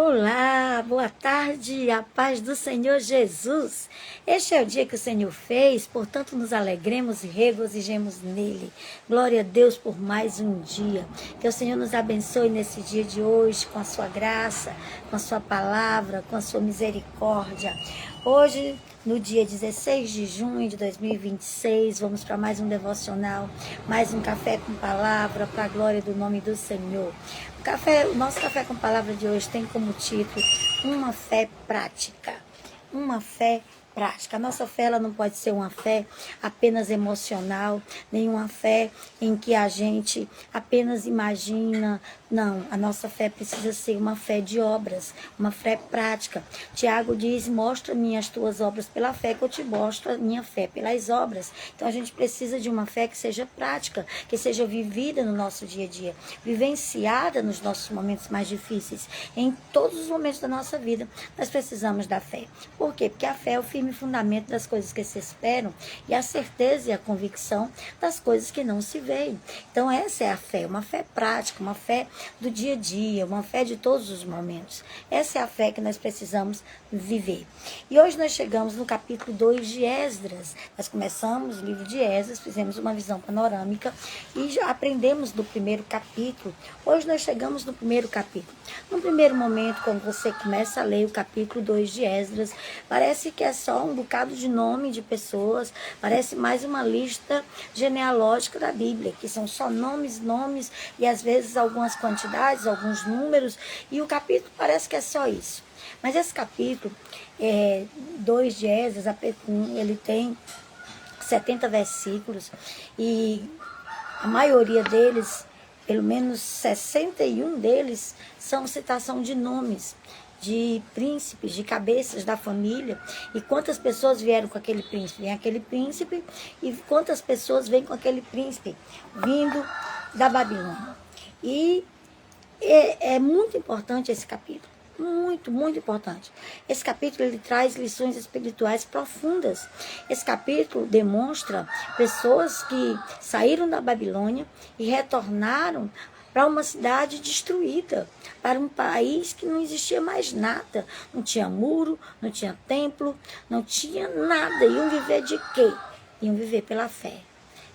Olá, boa tarde, a paz do Senhor Jesus. Este é o dia que o Senhor fez, portanto nos alegremos e regozijemos nele. Glória a Deus por mais um dia. Que o Senhor nos abençoe nesse dia de hoje, com a sua graça, com a sua palavra, com a sua misericórdia. Hoje, no dia 16 de junho de 2026, vamos para mais um devocional, mais um café com palavra, para a glória do nome do Senhor. O nosso café com palavra de hoje tem como título Uma Fé Prática. Uma fé prática. A nossa fé ela não pode ser uma fé apenas emocional, nem uma fé em que a gente apenas imagina. Não, a nossa fé precisa ser uma fé de obras, uma fé prática. Tiago diz, mostra-me as tuas obras pela fé, que eu te mostro a minha fé pelas obras. Então a gente precisa de uma fé que seja prática, que seja vivida no nosso dia a dia, vivenciada nos nossos momentos mais difíceis. Em todos os momentos da nossa vida, nós precisamos da fé. Por quê? Porque a fé é o firme fundamento das coisas que se esperam e a certeza e a convicção das coisas que não se veem. Então essa é a fé, uma fé prática, uma fé do dia a dia, uma fé de todos os momentos. Essa é a fé que nós precisamos viver. E hoje nós chegamos no capítulo 2 de Esdras. Nós começamos o livro de Esdras, fizemos uma visão panorâmica e já aprendemos do primeiro capítulo. Hoje nós chegamos no primeiro capítulo. No primeiro momento, quando você começa a ler o capítulo 2 de Esdras, parece que é só um bocado de nome de pessoas, parece mais uma lista genealógica da Bíblia, que são só nomes e às vezes algumas quantidades, alguns números, e o capítulo parece que é só isso. Mas esse capítulo 2 de Esdras, ele tem 70 versículos e a maioria deles, pelo menos 61 deles, são citação de nomes, de príncipes, de cabeças da família. E quantas pessoas vieram com aquele príncipe? Vem aquele príncipe e quantas pessoas vêm com aquele príncipe vindo da Babilônia. E é muito importante esse capítulo. Muito, muito importante. Esse capítulo ele traz lições espirituais profundas. Esse capítulo demonstra pessoas que saíram da Babilônia e retornaram para uma cidade destruída, para um país que não existia mais nada. Não tinha muro, não tinha templo, não tinha nada. Iam viver de quê? Iam viver pela fé.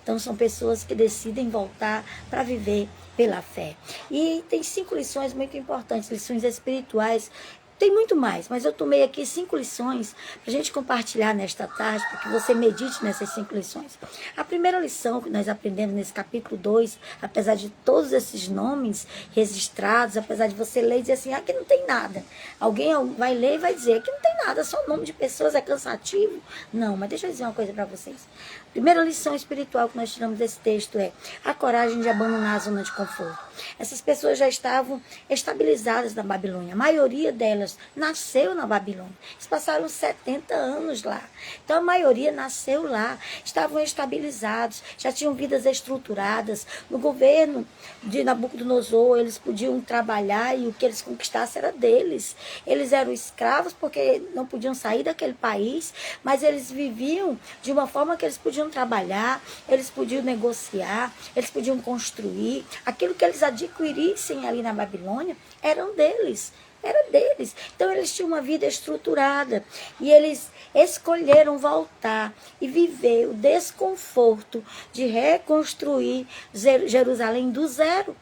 Então são pessoas que decidem voltar para viver pela fé. E tem 5 lições muito importantes, lições espirituais. Tem muito mais, mas eu tomei aqui 5 lições para a gente compartilhar nesta tarde, para que você medite nessas 5 lições. A primeira lição que nós aprendemos nesse capítulo 2, apesar de todos esses nomes registrados, apesar de você ler e dizer assim, aqui não tem nada. Alguém vai ler e vai dizer, aqui não tem nada, só nome de pessoas, é cansativo. Não, mas deixa eu dizer uma coisa para vocês. A primeira lição espiritual que nós tiramos desse texto é a coragem de abandonar a zona de conforto. Essas pessoas já estavam estabilizadas na Babilônia, a maioria delas nasceu na Babilônia. Eles passaram 70 anos lá. Então a maioria nasceu lá, estavam estabilizados, já tinham vidas estruturadas. No governo de Nabucodonosor, eles podiam trabalhar e o que eles conquistassem era deles. Eles eram escravos porque não podiam sair daquele país, mas eles viviam de uma forma que eles podiam trabalhar, eles podiam negociar, eles podiam construir. Aquilo que eles adquirissem ali na Babilônia eram deles. Era deles. Então eles tinham uma vida estruturada e eles escolheram voltar e viver o desconforto de reconstruir Jerusalém do zero.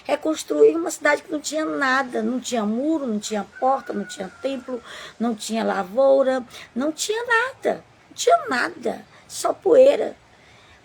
Reconstruir uma cidade que não tinha nada, não tinha muro, não tinha porta, não tinha templo, não tinha lavoura, não tinha nada, só poeira.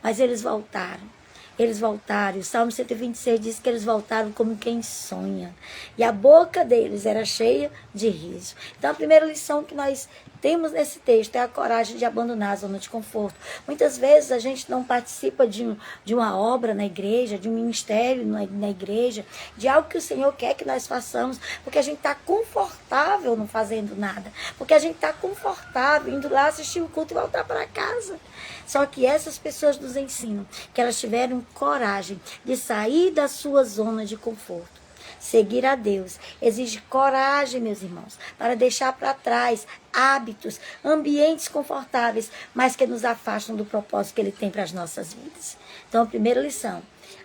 Mas eles voltaram. Eles voltaram, o Salmo 126 diz que eles voltaram como quem sonha. E a boca deles era cheia de riso. Então a primeira lição que nós temos nesse texto é a coragem de abandonar a zona de conforto. Muitas vezes a gente não participa de uma obra na igreja, de um ministério na igreja, de algo que o Senhor quer que nós façamos, porque a gente está confortável não fazendo nada. Porque a gente está confortável indo lá assistir o culto e voltar para casa. Só que essas pessoas nos ensinam que elas tiveram coragem de sair da sua zona de conforto. Seguir a Deus exige coragem, meus irmãos, para deixar para trás hábitos, ambientes confortáveis, mas que nos afastam do propósito que Ele tem para as nossas vidas. Então, a primeira lição,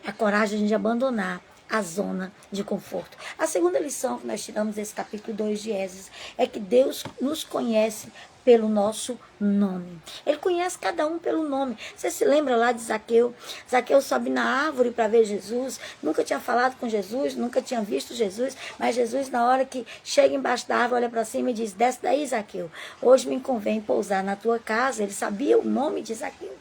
a coragem de abandonar a zona de conforto. A segunda lição que nós tiramos desse capítulo 2 de Esdras é que Deus nos conhece pelo nosso nome. Ele conhece cada um pelo nome. Você se lembra lá de Zaqueu? Zaqueu sobe na árvore para ver Jesus, nunca tinha falado com Jesus, nunca tinha visto Jesus, mas Jesus, na hora que chega embaixo da árvore, olha para cima e diz: desce daí, Zaqueu, hoje me convém pousar na tua casa. Ele sabia o nome de Zaqueu.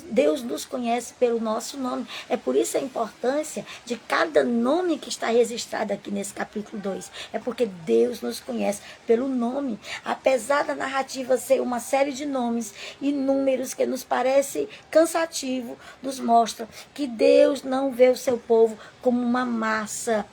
Deus nos conhece pelo nosso nome. É por isso a importância de cada nome que está registrado aqui nesse capítulo 2. É porque Deus nos conhece pelo nome. Apesar da narrativa ser uma série de nomes e números que nos parece cansativo, nos mostra que Deus não vê o seu povo como uma massa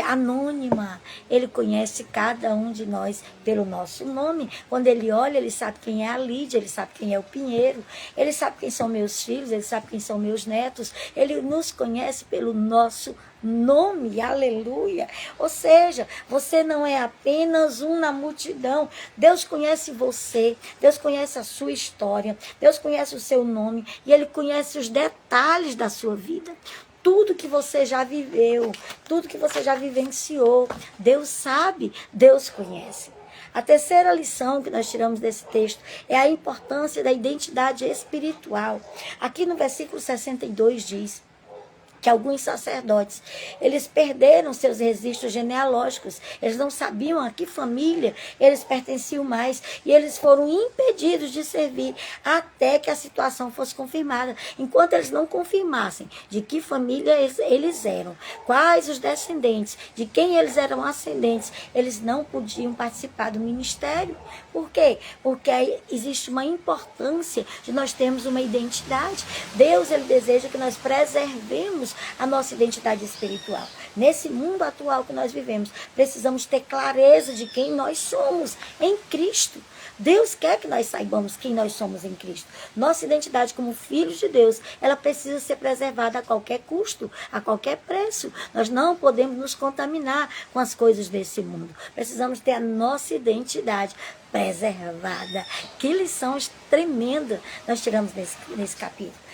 anônima. Ele conhece cada um de nós pelo nosso nome. Quando ele olha, ele sabe quem é a Lídia, ele sabe quem é o Pinheiro, ele sabe quem são meus filhos, ele sabe quem são meus netos. Ele nos conhece pelo nosso nome, aleluia. Ou seja, você não é apenas um na multidão. Deus conhece você, Deus conhece a sua história, Deus conhece o seu nome e Ele conhece os detalhes da sua vida. Tudo que você já viveu, tudo que você já vivenciou, Deus sabe, Deus conhece. A terceira lição que nós tiramos desse texto é a importância da identidade espiritual. Aqui no versículo 62 diz que alguns sacerdotes, eles perderam seus registros genealógicos, eles não sabiam a que família eles pertenciam mais, e eles foram impedidos de servir até que a situação fosse confirmada. Enquanto eles não confirmassem de que família eles eram, quais os descendentes, de quem eles eram ascendentes, eles não podiam participar do ministério. Por quê? Porque aí existe uma importância de nós termos uma identidade. Deus, ele deseja que nós preservemos a nossa identidade espiritual. Nesse mundo atual que nós vivemos, precisamos ter clareza de quem nós somos em Cristo. Deus quer que nós saibamos quem nós somos em Cristo. Nossa identidade como filhos de Deus, ela precisa ser preservada a qualquer custo, a qualquer preço. Nós não podemos nos contaminar com as coisas desse mundo. Precisamos ter a nossa identidade preservada. Que lição tremenda nós tiramos nesse capítulo.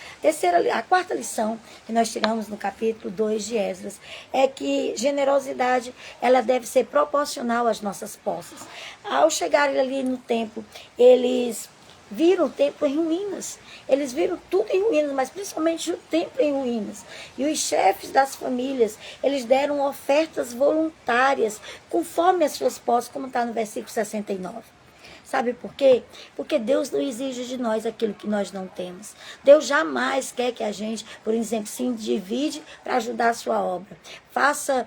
A quarta lição que nós tiramos no capítulo 2 de Esdras é que generosidade, ela deve ser proporcional às nossas posses. Ao chegarem ali no templo, eles viram o templo em ruínas. Eles viram tudo em ruínas, mas principalmente o templo em ruínas. E os chefes das famílias, eles deram ofertas voluntárias, conforme as suas posses, como está no versículo 69. Sabe por quê? Porque Deus não exige de nós aquilo que nós não temos. Deus jamais quer que a gente, por exemplo, se endivide para ajudar a sua obra. Faça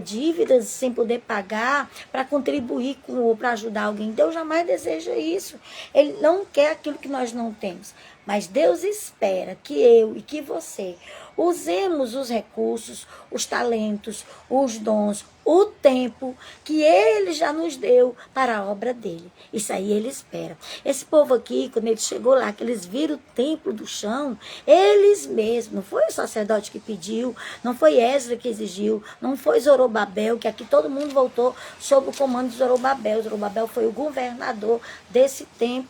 dívidas sem poder pagar para contribuir ou para ajudar alguém. Deus jamais deseja isso. Ele não quer aquilo que nós não temos. Mas Deus espera que eu e que você usemos os recursos, os talentos, os dons, o tempo que Ele já nos deu para a obra dele. Isso aí Ele espera. Esse povo aqui, quando ele chegou lá, que eles viram o templo do chão, eles mesmos, não foi o sacerdote que pediu, não foi Esdras que exigiu, não foi Zorobabel, que aqui todo mundo voltou sob o comando de Zorobabel. Zorobabel foi o governador desse templo.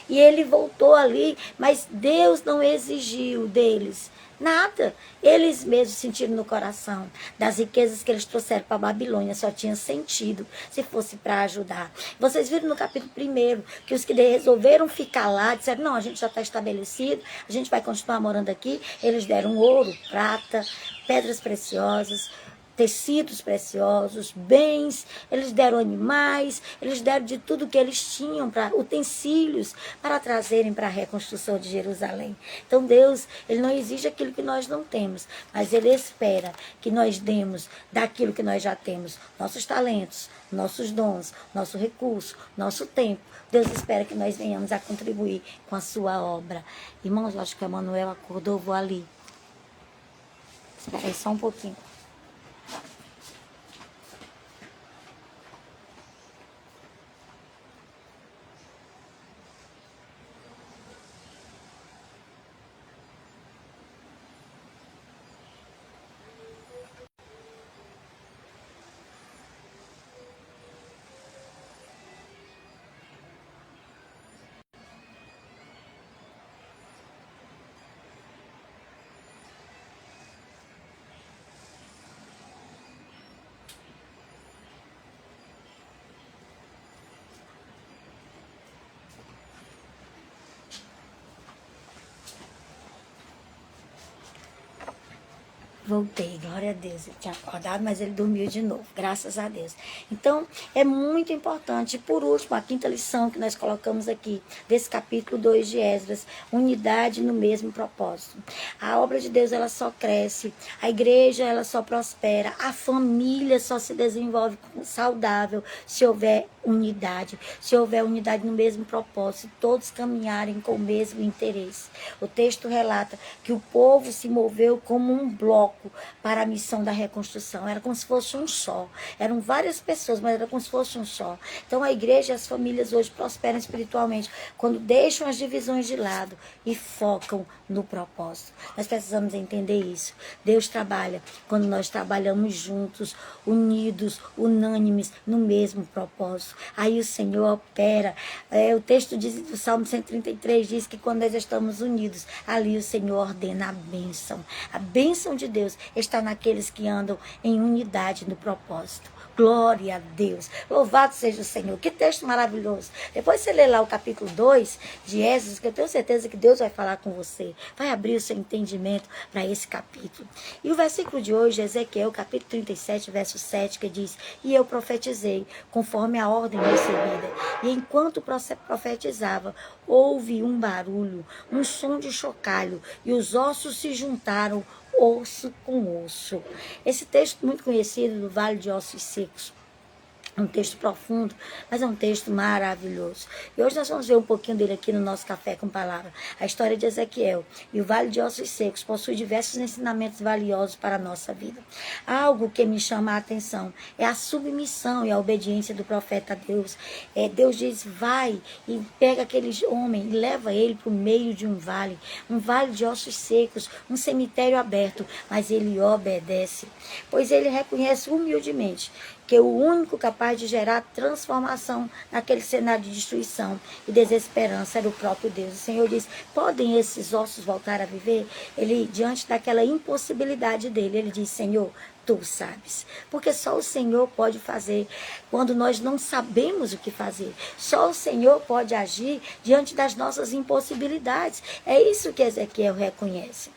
E ele voltou ali, mas Deus não exigiu deles nada. Eles mesmos sentiram no coração das riquezas que eles trouxeram para a Babilônia. Só tinha sentido se fosse para ajudar. Vocês viram no capítulo 1 que os que resolveram ficar lá, disseram, não, a gente já está estabelecido, a gente vai continuar morando aqui. Eles deram ouro, prata, pedras preciosas, tecidos preciosos, bens, eles deram animais, eles deram de tudo que eles tinham, para utensílios, para trazerem para a reconstrução de Jerusalém. Então Deus, Ele não exige aquilo que nós não temos, mas Ele espera que nós demos daquilo que nós já temos, nossos talentos, nossos dons, nosso recurso, nosso tempo. Deus espera que nós venhamos a contribuir com a sua obra. Irmãos, eu acho que a Manuela acordou, vou ali. Espera aí só um pouquinho. Voltei, glória a Deus. Ele tinha acordado, mas ele dormiu de novo, graças a Deus. Então, é muito importante. E por último, a quinta lição que nós colocamos aqui, desse capítulo 2 de Esdras, unidade no mesmo propósito. A obra de Deus, ela só cresce, a igreja, ela só prospera, a família só se desenvolve saudável se houver unidade, se houver unidade no mesmo propósito, todos caminharem com o mesmo interesse. O texto relata que o povo se moveu como um bloco para a missão da reconstrução. Era como se fosse um só. Eram várias pessoas, mas era como se fosse um só. Então a igreja e as famílias hoje prosperam espiritualmente quando deixam as divisões de lado e focam no propósito. Nós precisamos entender isso. Deus trabalha quando nós trabalhamos juntos, unidos, unânimes, no mesmo propósito. Aí o Senhor opera. O texto do Salmo 133 diz que quando nós estamos unidos, ali o Senhor ordena a bênção. A bênção de Deus está naqueles que andam em unidade no propósito. Glória a Deus. Louvado seja o Senhor. Que texto maravilhoso. Depois você lê lá o capítulo 2 de Esdras, que eu tenho certeza que Deus vai falar com você. Vai abrir o seu entendimento para esse capítulo. E o versículo de hoje, Ezequiel, capítulo 37, verso 7, que diz: E eu profetizei, conforme a ordem recebida. E enquanto profetizava, houve um barulho, um som de chocalho, e os ossos se juntaram, osso com osso. Esse texto muito conhecido do Vale de Ossos Secos. É um texto profundo, mas é um texto maravilhoso. E hoje nós vamos ver um pouquinho dele aqui no nosso Café com Palavra. A história de Ezequiel. E o Vale de Ossos Secos possui diversos ensinamentos valiosos para a nossa vida. Algo que me chama a atenção é a submissão e a obediência do profeta a Deus. Deus diz: vai e pega aquele homem e leva ele para o meio de um vale de ossos secos, um cemitério aberto, mas ele obedece, pois ele reconhece humildemente que o único capaz de gerar transformação naquele cenário de destruição e desesperança era o próprio Deus. O Senhor diz: podem esses ossos voltar a viver? Ele, diante daquela impossibilidade dele, ele diz: Senhor, tu sabes. Porque só o Senhor pode fazer quando nós não sabemos o que fazer. Só o Senhor pode agir diante das nossas impossibilidades. É isso que Ezequiel reconhece.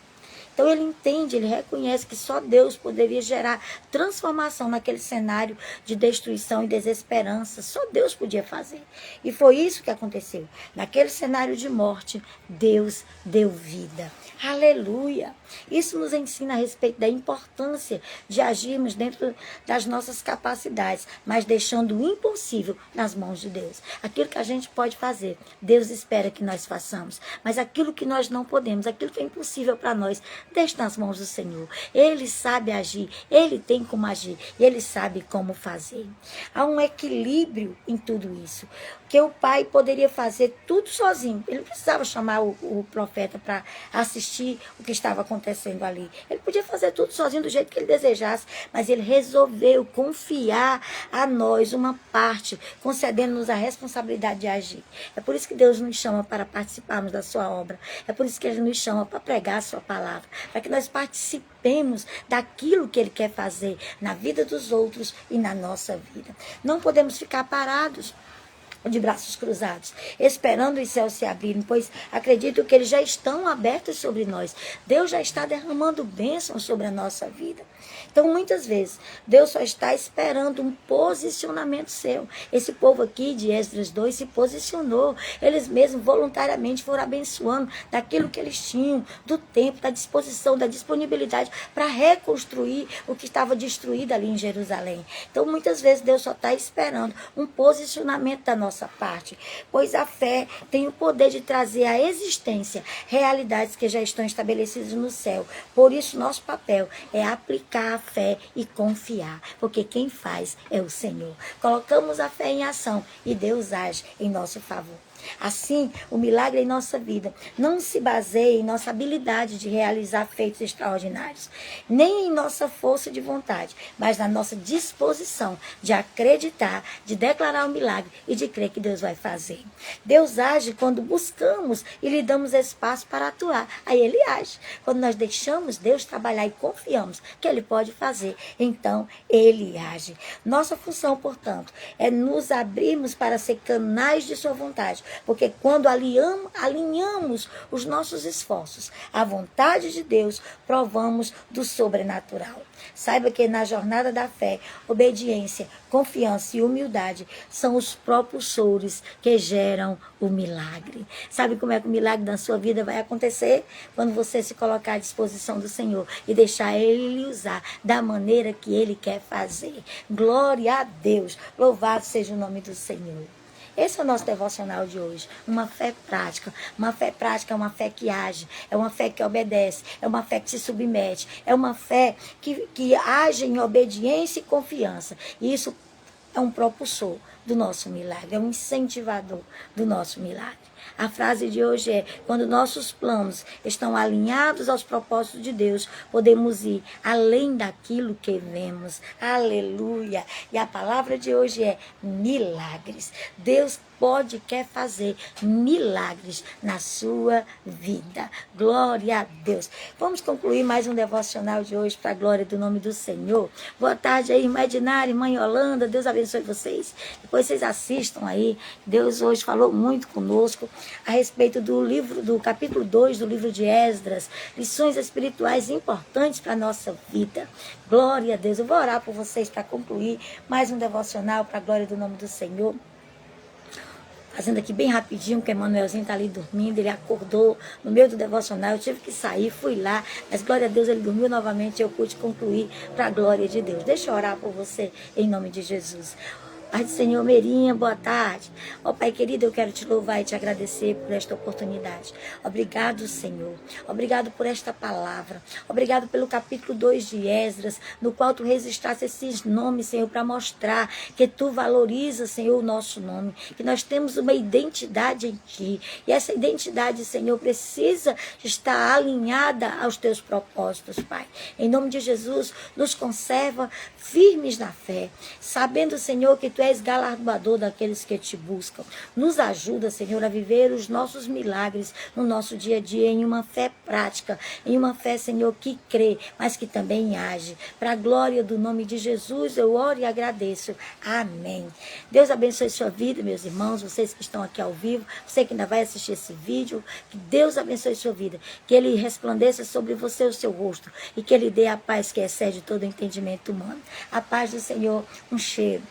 Então ele entende, ele reconhece que só Deus poderia gerar transformação naquele cenário de destruição e desesperança. Só Deus podia fazer. E foi isso que aconteceu. Naquele cenário de morte, Deus deu vida. Aleluia! Isso nos ensina a respeito da importância de agirmos dentro das nossas capacidades, mas deixando o impossível nas mãos de Deus. Aquilo que a gente pode fazer, Deus espera que nós façamos. Mas aquilo que nós não podemos, aquilo que é impossível para nós, deixe nas mãos do Senhor. Ele sabe agir, Ele tem como agir e Ele sabe como fazer. Há um equilíbrio em tudo isso. Que o pai poderia fazer tudo sozinho. Ele não precisava chamar o profeta para assistir o que estava acontecendo ali. Ele podia fazer tudo sozinho do jeito que ele desejasse, mas ele resolveu confiar a nós uma parte, concedendo-nos a responsabilidade de agir. É por isso que Deus nos chama para participarmos da sua obra. É por isso que Ele nos chama para pregar a sua palavra, para que nós participemos daquilo que Ele quer fazer na vida dos outros e na nossa vida. Não podemos ficar parados de braços cruzados, esperando os céus se abrirem, pois acredito que eles já estão abertos sobre nós. Deus já está derramando bênçãos sobre a nossa vida. Então, muitas vezes, Deus só está esperando um posicionamento seu. Esse povo aqui de Esdras 2 se posicionou. Eles mesmos voluntariamente foram abençoando daquilo que eles tinham, do tempo, da disposição, da disponibilidade para reconstruir o que estava destruído ali em Jerusalém. Então, muitas vezes, Deus só está esperando um posicionamento da nossa parte, pois a fé tem o poder de trazer à existência realidades que já estão estabelecidas no céu. Por isso, nosso papel é aplicar a fé e confiar, porque quem faz é o Senhor. Colocamos a fé em ação e Deus age em nosso favor. Assim, o milagre em nossa vida não se baseia em nossa habilidade de realizar feitos extraordinários, nem em nossa força de vontade, mas na nossa disposição de acreditar, de declarar o milagre e de crer que Deus vai fazer. Deus age quando buscamos e lhe damos espaço para atuar. Aí Ele age. Quando nós deixamos Deus trabalhar e confiamos que Ele pode fazer, então Ele age. Nossa função, portanto, é nos abrirmos para ser canais de sua vontade, porque quando alinhamos os nossos esforços à vontade de Deus, provamos do sobrenatural. Saiba que na jornada da fé, obediência, confiança e humildade são os propulsores que geram o milagre. Sabe como é que o milagre da sua vida vai acontecer? Quando você se colocar à disposição do Senhor e deixar Ele lhe usar da maneira que Ele quer fazer. Glória a Deus. Louvado seja o nome do Senhor. Esse é o nosso devocional de hoje. Uma fé prática. Uma fé prática é uma fé que age, é uma fé que obedece, é uma fé que se submete, é uma fé que age em obediência e confiança. E isso é um propulsor do nosso milagre, é um incentivador do nosso milagre. A frase de hoje é: quando nossos planos estão alinhados aos propósitos de Deus, podemos ir além daquilo que vemos. Aleluia! E a palavra de hoje é milagres. Deus quer fazer milagres na sua vida. Glória a Deus. Vamos concluir mais um devocional de hoje para a glória do nome do Senhor. Boa tarde aí, irmã Edinari, irmã Yolanda. Deus abençoe vocês. Depois vocês assistam aí. Deus hoje falou muito conosco a respeito do capítulo 2 do livro de Esdras. Lições espirituais importantes para a nossa vida. Glória a Deus. Eu vou orar por vocês para concluir mais um devocional para a glória do nome do Senhor. Fazendo aqui bem rapidinho, que o Emanuelzinho está ali dormindo, ele acordou no meio do devocional, eu tive que sair, fui lá, mas glória a Deus, ele dormiu novamente, eu pude concluir para a glória de Deus. Deixa eu orar por você, em nome de Jesus. Pai do Senhor, Meirinha, boa tarde. Ó Pai querido, eu quero te louvar e te agradecer por esta oportunidade. Obrigado, Senhor. Obrigado por esta palavra. Obrigado pelo capítulo 2 de Esdras, no qual tu registraste esses nomes, Senhor, para mostrar que tu valorizas, Senhor, o nosso nome, que nós temos uma identidade em ti. E essa identidade, Senhor, precisa estar alinhada aos teus propósitos, Pai. Em nome de Jesus, nos conserva firmes na fé, sabendo, Senhor, que tu és galardoador daqueles que te buscam. Nos ajuda, Senhor, a viver os nossos milagres no nosso dia a dia em uma fé prática, em uma fé, Senhor, que crê, mas que também age. Para a glória do nome de Jesus, eu oro e agradeço. Amém. Deus abençoe sua vida, meus irmãos, vocês que estão aqui ao vivo, você que ainda vai assistir esse vídeo, que Deus abençoe sua vida, que Ele resplandeça sobre você o seu rosto e que Ele dê a paz que excede todo o entendimento humano. A paz do Senhor, um cheiro.